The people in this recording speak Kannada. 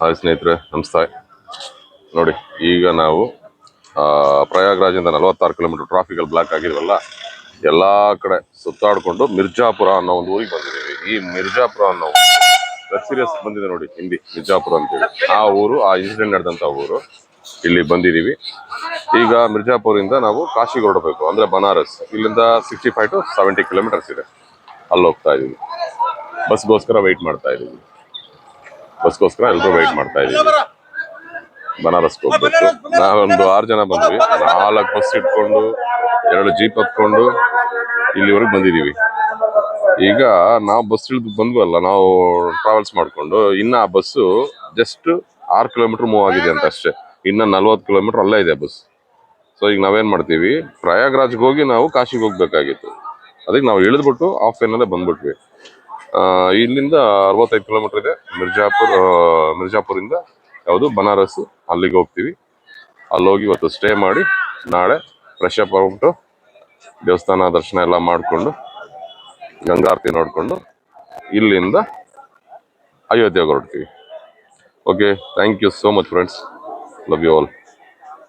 ಹಾಯ್ ಸ್ನೇಹಿತರೆ, ನಮಸ್ತೆ. ನೋಡಿ, ಈಗ ನಾವು ಪ್ರಯಾಗ್ರಾಜಿಂದ 46 ಕಿಲೋಮೀಟರ್ ಟ್ರಾಫಿಕಲ್ಲಿ ಬ್ಲಾಕ್ ಆಗಿದ್ವಲ್ಲ, ಎಲ್ಲ ಕಡೆ ಸುತ್ತಾಡಿಕೊಂಡು ಮಿರ್ಜಾಪುರ ಅನ್ನೋ ಒಂದು ಊರಿಗೆ ಬಂದಿದ್ದೀವಿ. ಈ ಮಿರ್ಜಾಪುರ ಅನ್ನೋ ವೆಬ್ ಸೀರೀಸ್ ಬಂದಿದೆ ನೋಡಿ, ಹಿಂದಿ ಮಿರ್ಜಾಪುರ ಅಂತೇಳಿ. ಆ ಊರು, ಆ ಇನ್ಸಿಡೆಂಟ್ ನಡೆದಂಥ ಊರು. ಇಲ್ಲಿ ಬಂದಿದ್ದೀವಿ. ಈಗ ಮಿರ್ಜಾಪುರಿಂದ ನಾವು ಕಾಶಿಗೆ ಹೊರಡಬೇಕು, ಅಂದರೆ ಬನಾರಸ್. ಇಲ್ಲಿಂದ 65 to 70 ಕಿಲೋಮೀಟರ್ಸ್ ಇದೆ. ಅಲ್ಲಿ ಹೋಗ್ತಾ ಇದ್ದೀವಿ. ಬಸ್ಗೋಸ್ಕರ ವೆಯ್ಟ್ ಮಾಡ್ತಾ ಇದ್ದೀವಿ. ಎಲ್ಲರೂ ವೆಯ್ಟ್ ಮಾಡ್ತಾ ಇದ್ದೀವಿ. ಬನಾರಸ್ಗೆ ಹೋಗ್ಬೇಕು. ನಾವೊಂದು 6 ಜನ ಬಂದ್ವಿ. 4 ಬಸ್ ಇಟ್ಕೊಂಡು 2 ಜೀಪ್ ಹತ್ಕೊಂಡು ಇಲ್ಲಿವರೆಗೆ ಬಂದಿದ್ದೀವಿ. ಈಗ ನಾವು ಬಸ್ ಇಳಿದು ಬಂದ್ವಲ್ಲ, ನಾವು ಟ್ರಾವೆಲ್ಸ್ ಮಾಡಿಕೊಂಡು, ಇನ್ನು ಆ ಬಸ್ಸು ಜಸ್ಟ್ 6 ಕಿಲೋಮೀಟರ್ ಮೂವ್ ಆಗಿದೆ ಅಂತ ಅಷ್ಟೇ. ಇನ್ನು 40 ಕಿಲೋಮೀಟರ್ ಅಲ್ಲೇ ಇದೆ ಬಸ್. ಸೊ ಈಗ ನಾವೇನು ಮಾಡ್ತೀವಿ, ಪ್ರಯಾಗ್ರಾಜ್ಗೆ ಹೋಗಿ ನಾವು ಕಾಶಿಗೆ ಹೋಗ್ಬೇಕಾಗಿತ್ತು. ಅದಕ್ಕೆ ನಾವು ಇಳಿದ್ಬಿಟ್ಟು ಆಫ್ ಏನಲ್ಲೇ ಬಂದ್ಬಿಟ್ವಿ. ಇಲ್ಲಿಂದ 65 ಕಿಲೋಮೀಟರ್ ಇದೆ ಮಿರ್ಜಾಪುರಿಂದ ಯಾವುದು ಬನಾರಸ್, ಅಲ್ಲಿಗೆ ಹೋಗ್ತೀವಿ. ಅಲ್ಲಿ ಹೋಗಿ ಇವತ್ತು ಸ್ಟೇ ಮಾಡಿ ನಾಳೆ ಫ್ರೆಶ್ ಅಪ್ ಆಗ್ಬಿಟ್ಟು ದೇವಸ್ಥಾನ ದರ್ಶನ ಎಲ್ಲ ಮಾಡಿಕೊಂಡು ಗಂಗಾರತಿ ನೋಡಿಕೊಂಡು ಇಲ್ಲಿಂದ ಅಯೋಧ್ಯೆಗೆ ಹೊರಡ್ತೀವಿ. Okay, thank you so much friends. Love you all.